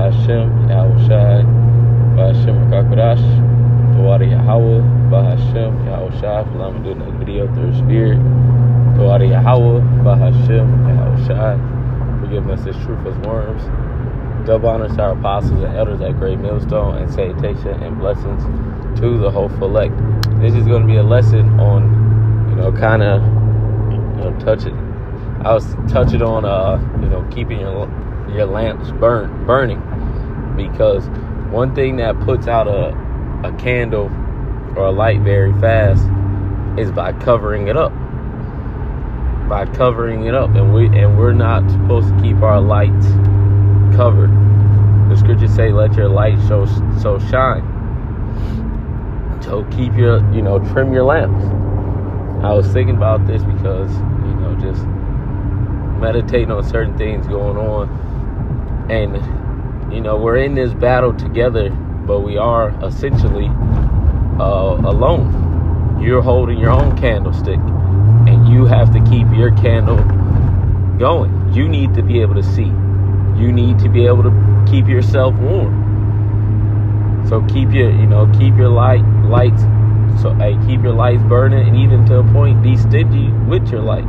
Bahashem Yahushai, Bahashem Kakadash, Tawari Yahweh, Bahashem Yahushai, for allowing me doing this video through the Spirit. Tawari Yahweh, Bahashem Yahushai, forgiveness is truth as worms. Double honors to our apostles and elders at Great Millstone, and salutation and blessings to the hopeful elect. This is going to be a lesson on, I was touching on, keeping your lamps burning, because one thing that puts out a candle or a light very fast is by covering it up. And we're not supposed to keep our lights covered. The scriptures say, "Let your light so shine." So keep trim your lamps. I was thinking about this because just meditating on certain things going on, and we're in this battle together, but we are essentially alone. You're holding your own candlestick, and you have to keep your candle going. You need to be able to see. You need to be able to keep yourself warm. So keep your lights. So keep your lights burning, and even to a point, be stingy with your light.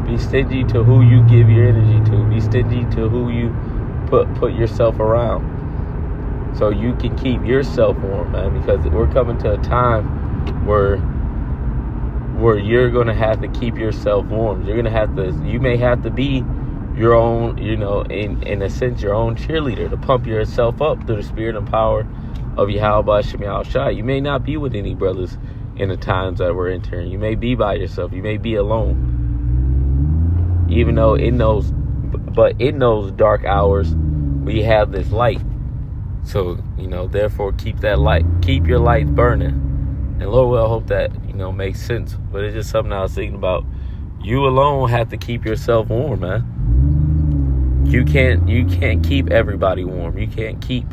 Be stingy to who you give your energy to. Be stingy to who you put yourself around, so you can keep yourself warm, man. Because we're coming to a time where you're gonna have to keep yourself warm. You may have to be your own, in a sense, your own cheerleader to pump yourself up through the spirit and power of Yahweh Shem Yahushai. You may not be with any brothers in the times that we're entering. You may be by yourself. You may be alone. Even though in those dark hours, we have this light. So, therefore keep that light. Keep your lights burning. And Lord will hope that, makes sense. But it's just something I was thinking about. You alone have to keep yourself warm, man. You can't keep everybody warm. You can't keep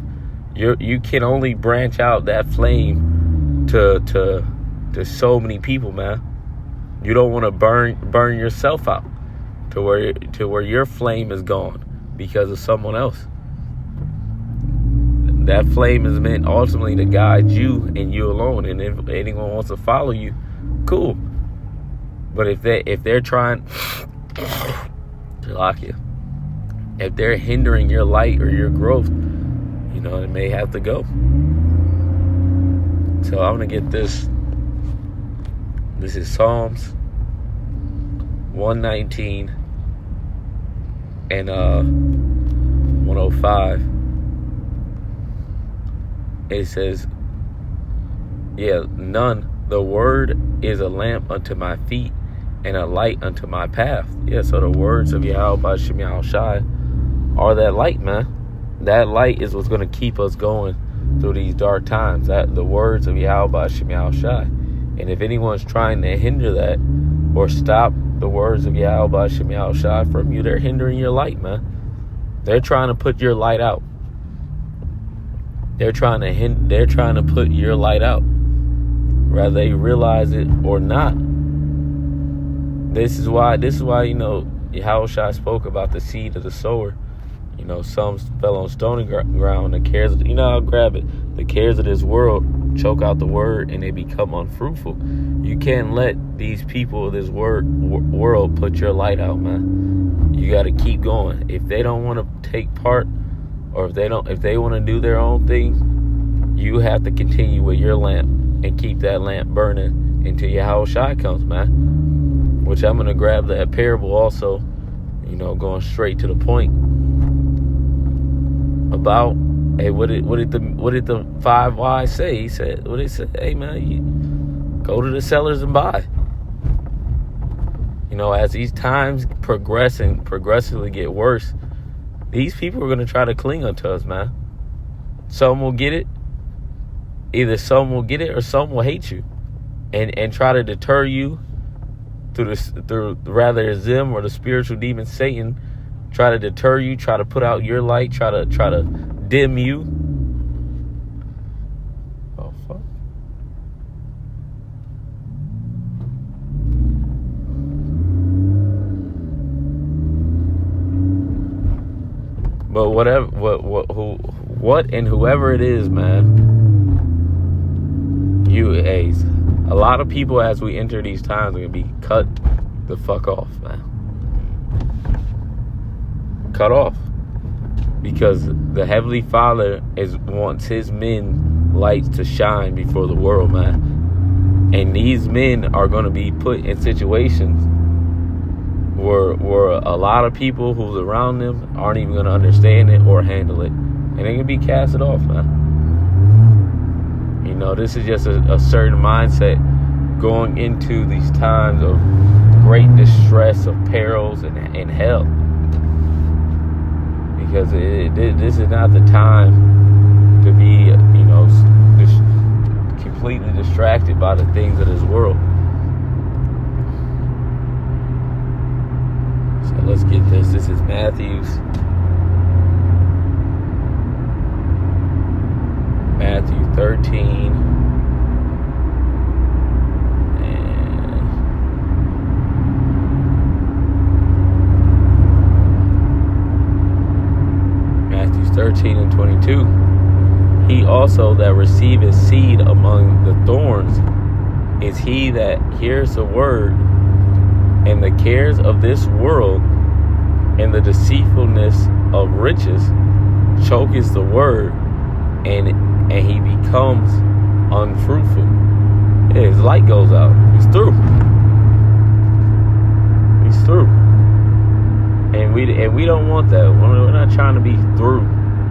you can only branch out that flame to so many people, man. You don't want to burn yourself out to where your flame is gone because of someone else. That flame is meant ultimately to guide you and you alone. And if anyone wants to follow you, cool. But if they're trying to lock you, if they're hindering your light or your growth, it may have to go. So I'm gonna get this. This is Psalms 119 and 105. It says, none. The word is a lamp unto my feet and a light unto my path. So the words of Yahweh Shem Yahushai are that light, man. That light is what's going to keep us going through these dark times. That the words of Yahweh Shem Yahushai. And if anyone's trying to hinder that or stop the words of Yahweh Shem Yahushai from you, they're hindering your light, man. They're trying to put your light out. They're trying to put your light out, whether they realize it or not. This is why Yahushua spoke about the seed of the sower. Some fell on stony ground. The cares of, I'll grab it. The cares of this world choke out the word, and they become unfruitful. You can't let these people of this world put your light out, man. You got to keep going. If they don't want to take part, or if they want to do their own thing, you have to continue with your lamp and keep that lamp burning until Yahushua comes, man. Which I'm gonna grab that parable also, going straight to the point about, hey, what did the 5 wise say? He said, what did he say? Hey, man, you go to the sellers and buy. As these times progress and progressively get worse, these people are going to try to cling unto us, man. Some will get it. Either some will get it or some will hate you and try to deter you through rather them or the spiritual demon Satan, try to deter you, try to put out your light, try to dim you. Oh, fuck. But whatever, and whoever it is, man, a lot of people as we enter these times are gonna be cut the fuck off, man. Cut off, because the Heavenly Father wants His men lights to shine before the world, man. And these men are gonna be put in situations where a lot of people who's around them aren't even gonna understand it or handle it, and they're gonna be casted off, man. You know, this is just a certain mindset going into these times of great distress, of perils, and hell. Because this is not the time to be, you know, completely distracted by the things of this world. So let's get this. This is Matthew 13. Matthew 13 and 22. He also that receiveth seed among the thorns is he that hears the word, and the cares of this world and the deceitfulness of riches choketh the word, and he becomes unfruitful. Yeah, his light goes out. He's through. He's through. And we don't want that. We're not trying to be through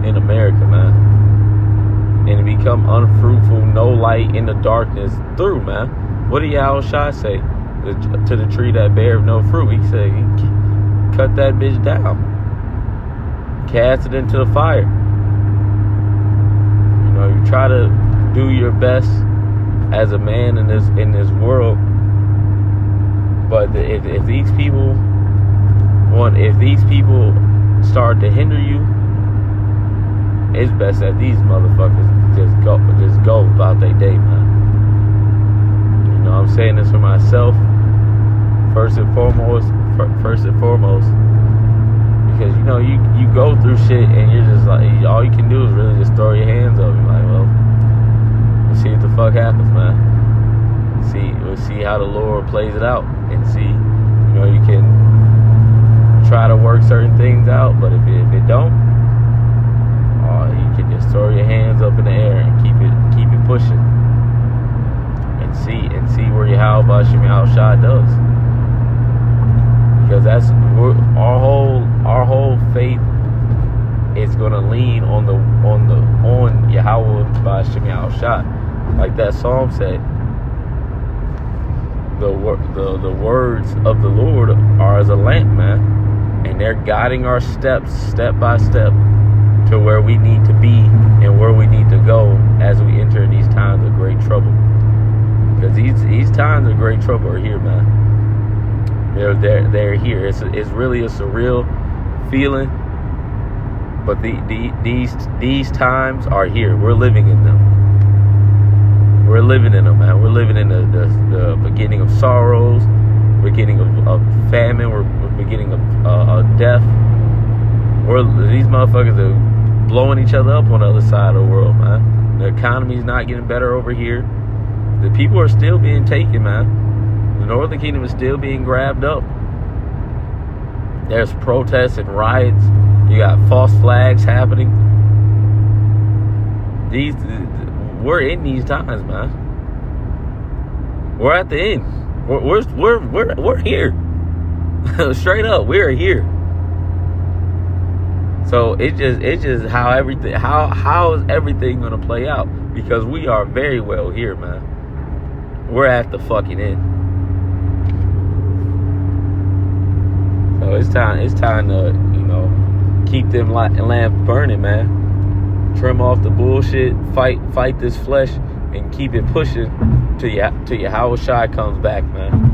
in America, man. And to become unfruitful, no light in the darkness, through, man. What did Yahushua say to the tree that beareth no fruit? He said, cut that bitch down, cast it into the fire. You know, you try to do your best as a man in this world, but if these people start to hinder you, it's best that these motherfuckers just go about their day, man. You know, I'm saying this for myself first and foremost, because, you know, you go through shit and you're just like, all you can do is really just throw your hands up. You're like, well, let's see what the fuck happens, man. We'll see how the Lord plays it out, and see, you know, you can try to work certain things out, but if it don't, you can just throw your hands up in the air and keep it pushing, and see where Yahweh Shem Yahushua does. Because that's our whole faith is gonna lean on Yahweh Shem Yahushua. Like that psalm said, the words of the Lord are as a lamp, man, and they're guiding our steps step by step to where we need to be and where we need to go as we enter these times of great trouble. Because these times of great trouble are here, man. They're here. It's really a surreal feeling, but these times are here. We're living in them. We're living in them, man. We're living in the beginning of sorrows, beginning of famine, we're beginning of death. These motherfuckers are blowing each other up on the other side of the world, man. The economy's not getting better over here. The people are still being taken, man. The Northern Kingdom is still being grabbed up. There's protests and riots. You got false flags happening. We're in these times, man. We're at the end. We're here. Straight up, we're here. So it's just how is everything gonna play out? Because we are very well here, man. We're at the fucking end. So it's time to, you know, keep them lamps burning, man. Trim off the bullshit, fight this flesh, and keep it pushing till Yahushua comes back, man.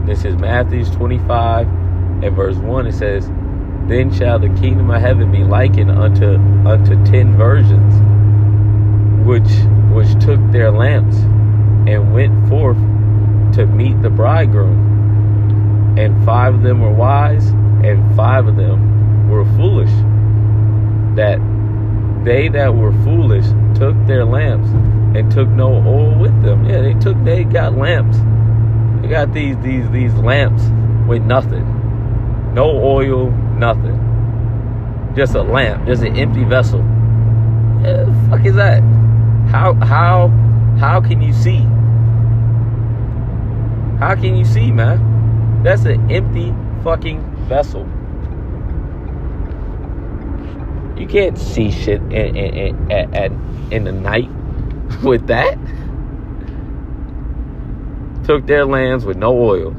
This is Matthew 25 and verse 1. It says, then shall the kingdom of heaven be likened unto 10 virgins, which took their lamps and went forth to meet the bridegroom. And 5 of them were wise, and 5 of them were foolish. That they that were foolish took their lamps and took no oil with them. Yeah, they got lamps. They got these lamps with nothing. No oil, nothing. Just a lamp, just an empty vessel. Yeah, the fuck is that? How can you see? How can you see, man? That's an empty fucking vessel. You can't see shit in the night with that. Took their lamps with no oil,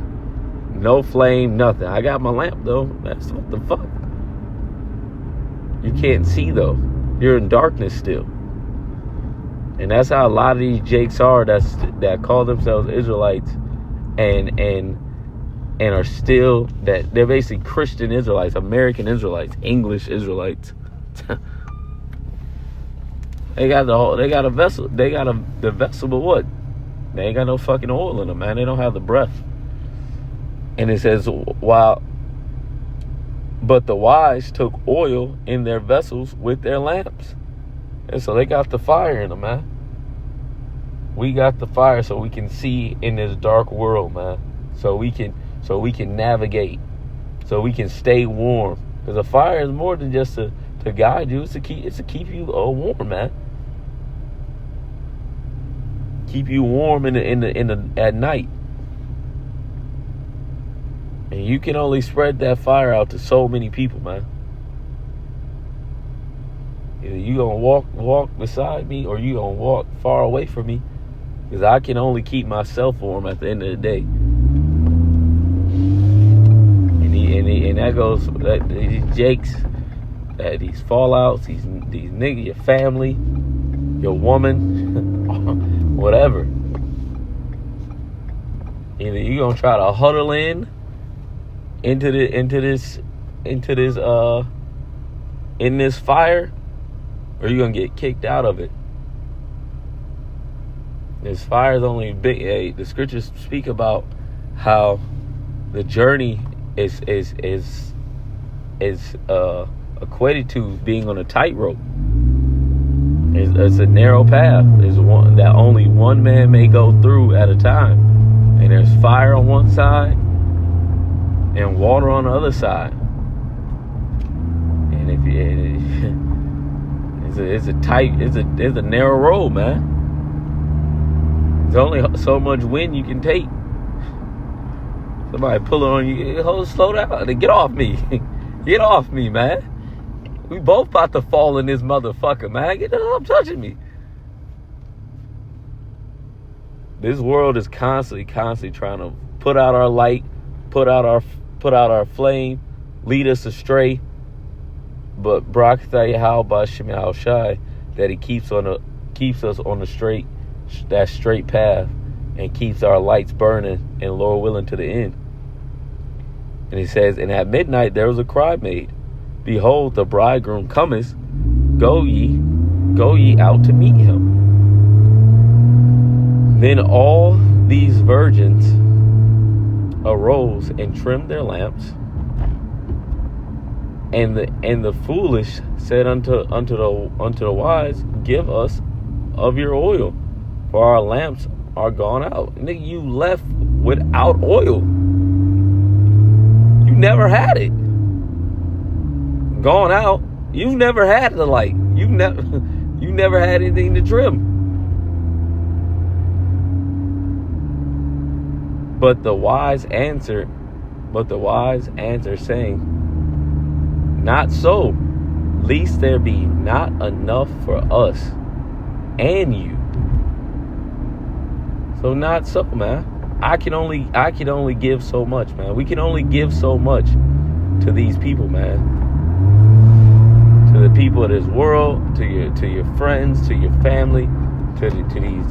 no flame, nothing. I got my lamp though. That's what the fuck. You can't see though. You're in darkness still. And that's how a lot of these jakes are that call themselves Israelites and are still that they're basically Christian Israelites, American Israelites, English Israelites. They got a vessel. They got the vessel, but what? They ain't got no fucking oil in them, man. They don't have the breath. And it says, but the wise took oil in their vessels with their lamps. And so they got the fire in them, man. We got the fire so we can see in this dark world, man. So we can navigate. So we can stay warm. Because a fire is more than just to guide you. It's to keep you warm, man. Keep you warm at night. And you can only spread that fire out to so many people, man. Either you gonna walk beside me, or you gonna walk far away from me, because I can only keep myself warm at the end of the day. And that goes these jakes, these fallouts, these niggas, your family, your woman, whatever. Either you gonna try to huddle in this fire, or you gonna get kicked out of it. This fire is only big. The scriptures speak about how the journey is equated to being on a tightrope. It's a narrow path. It's one that only one man may go through at a time, and there's fire on one side and water on the other side. And if it's a narrow road, man. There's only so much wind you can take. Somebody pulling on you, slow down, get off me. Get off me, man. We both about to fall in this motherfucker, man. Stop touching me. This world is constantly trying to put out our light, put out our flame, lead us astray. But Barak Thayahal Bashim Al Shai, that he keeps us on the straight path, and keeps our lights burning, and Lord willing, to the end. And he says, and at midnight there was a cry made, behold, the bridegroom cometh, go ye out to meet him. Then all these virgins arose and trimmed their lamps. And the foolish said unto the wise, give us of your oil, for our lamps are gone out. Nigga, you left without oil. You never had it. Gone out. You've never had the light. You never had anything to trim. But the wise answer saying, not so, lest there be not enough for us and you. So not so, man. I can only give so much, man. We can only give so much to these people, man. To the people of this world, to your friends, to your family, to these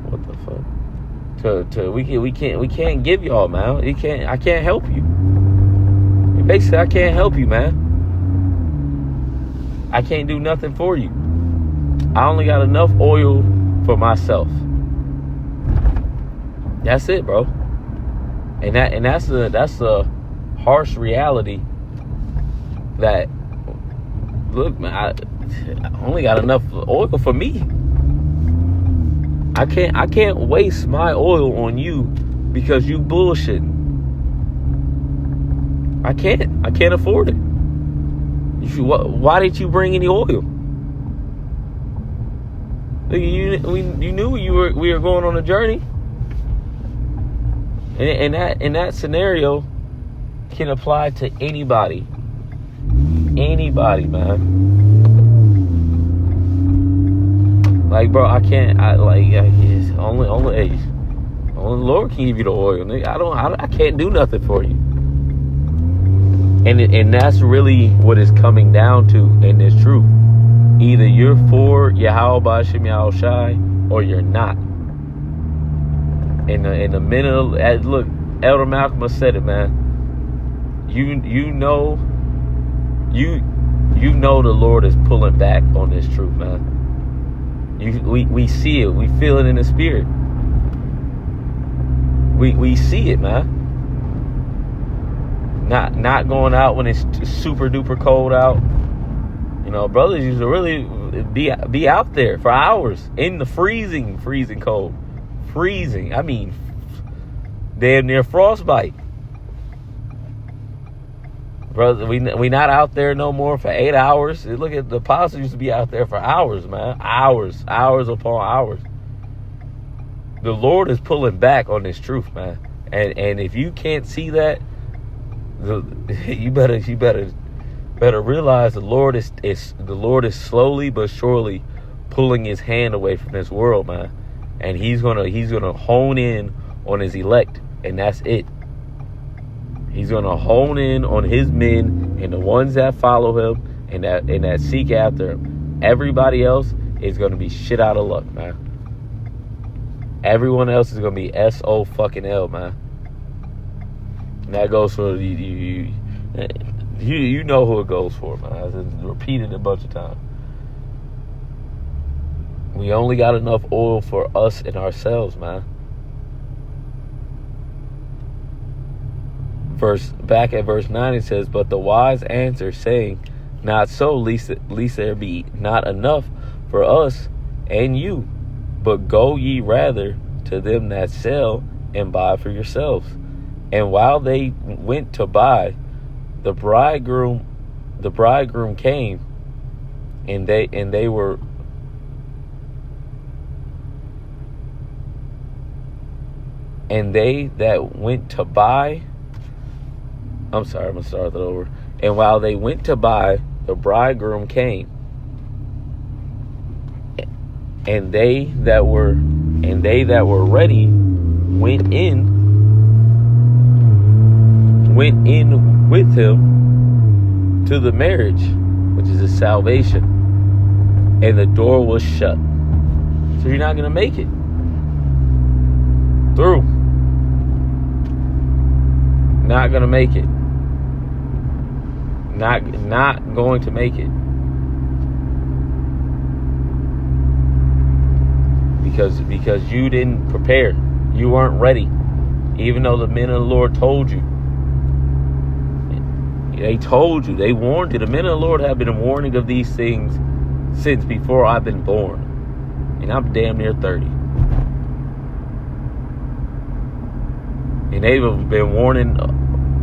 what the fuck? We can't give y'all, man. I can't help you. Basically, I can't help you, man. I can't do nothing for you. I only got enough oil for myself. That's it, bro. And that's a harsh reality that, look, man, I only got enough oil for me. I can't waste my oil on you because you bullshitting. I can't afford it. Why didn't you bring any oil? You knew we were going on a journey. And that scenario can apply to anybody. Anybody, man. Like, bro, only the Lord can give you the oil, nigga. I can't do nothing for you. And that's really what it's coming down to in this truth. Either you're for Yahweh B'Shem Yahushai or you're not. In the minute, look, Elder Malcolm said it, man. You know the Lord is pulling back on this truth, man. We see it, we feel it in the spirit. We see it, man. Not going out when it's super duper cold out. You know, brothers used to really be out there for hours in the freezing cold. Freezing. I mean, damn near frostbite. Brother, we not out there no more for 8 hours. Look at the apostles used to be out there for hours, man. Hours upon hours. The Lord is pulling back on this truth, man. And if you can't see that, you better realize the Lord is slowly but surely pulling his hand away from this world, man. And he's gonna hone in on his elect, and that's it. He's gonna hone in on his men and the ones that follow him and that seek after him. Everybody else is gonna be shit out of luck, man. Everyone else is gonna be SO fucking L, man. And that goes for you know who it goes for, man. I've repeated it a bunch of times. We only got enough oil for us and ourselves, man. Back at verse 9 it says, but the wise answer, saying, not so, lest there be not enough for us and you, but go ye rather to them that sell and buy for yourselves. And while they went to buy, the bridegroom came, and they that went to buy, I'm sorry, I'm going to start that over. And while they went to buy, the bridegroom came. And they that were ready went in with him to the marriage, which is his salvation. And the door was shut. So you're not going to make it through. Not going to make it. Not going to make it. Because you didn't prepare. You weren't ready. Even though the men of the Lord told you. They told you. They warned you. The men of the Lord have been warning of these things since before I've been born. And I'm damn near 30. And they've been warning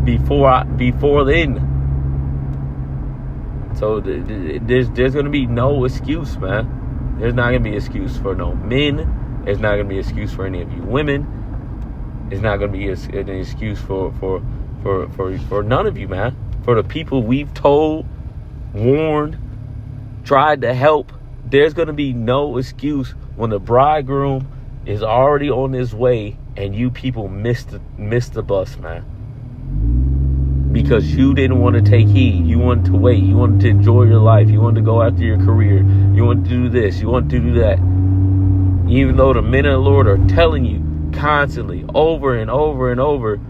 before then. So there's going to be no excuse, man. There's not going to be an excuse for no men. There's not going to be an excuse for any of you women. There's not going to be an excuse for none of you, man. For the people we've told, warned, tried to help. There's going to be no excuse when the bridegroom is already on his way and you people missed the bus, man. Because you didn't want to take heed. You wanted to wait. You wanted to enjoy your life. You wanted to go after your career. You wanted to do this. You wanted to do that. Even though the men of the Lord are telling you constantly, over and over and over,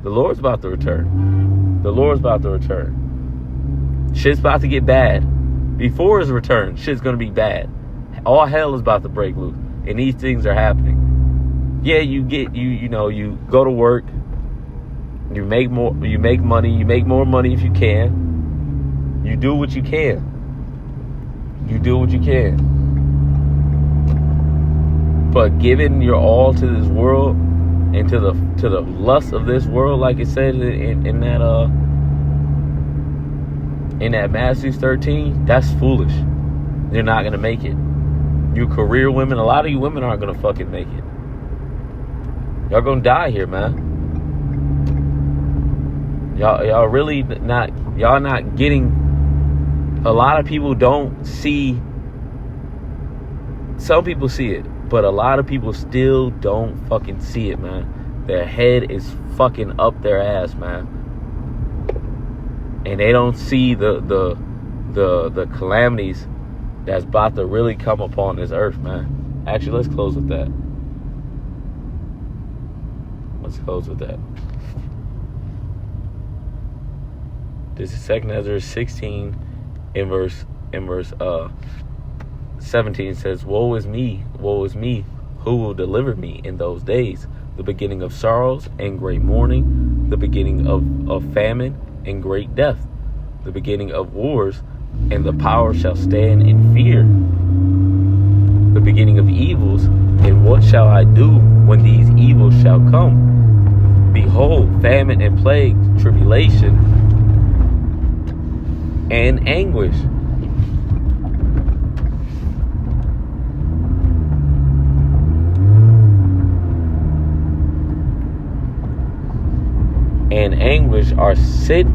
the Lord's about to return. The Lord's about to return. Shit's about to get bad. Before his return, shit's going to be bad. All hell is about to break loose. And these things are happening. Yeah, you go to work. You make money. You make more money if you can. You do what you can. You do what you can. But giving your all to this world and to the lust of this world, like it said in that Matthew 13, that's foolish. You're not gonna make it. You career women, a lot of you women aren't gonna fucking make it. Y'all gonna die here, man. Y'all really not. Y'all not getting. A lot of people don't see. Some people see it, but a lot of people still don't fucking see it, man. Their head is fucking up their ass, man, and they don't see the calamities that's about to really come upon this earth, man. Actually, let's close with that. This is 2 Ezra 16 in verse 17 says, Woe is me, who will deliver me in those days? The beginning of sorrows and great mourning, the beginning of famine and great death, the beginning of wars, and the power shall stand in fear. The beginning of evils, and what shall I do when these evils shall come? Behold, famine and plague, tribulation and anguish. And anguish are sit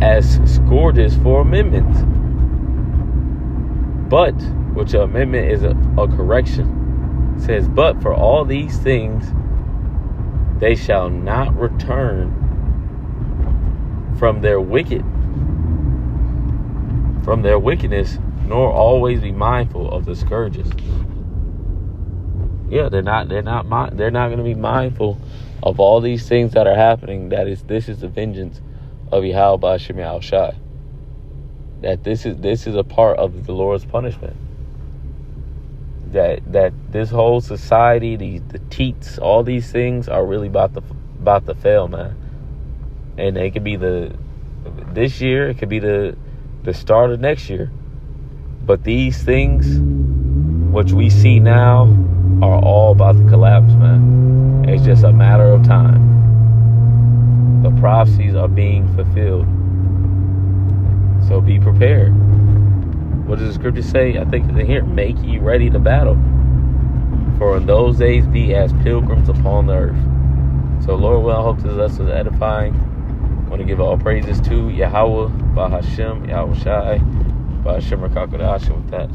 as scourges for amendments. But, which amendment is a correction, says, but for all these things they shall not return from their wickedness, nor always be mindful of the scourges. Yeah, they're not going to be mindful of all these things that are happening. This is the vengeance of Yahweh B'Shem Yahushai. That this is a part of the Lord's punishment. That this whole society, the teats, all these things are really about to fail, man. And it could be this year, it could be the start of next year. But these things, which we see now, are all about to collapse, man. It's just a matter of time. The prophecies are being fulfilled. So be prepared. What does the scripture say? I think it's here. Make ye ready to battle. For in those days be as pilgrims upon the earth. So Lord, well, I hope this lesson is edifying. I want to give all praises to Yahweh, B'Hashem, Yahushai, B'Hashem Rakakodashim with that.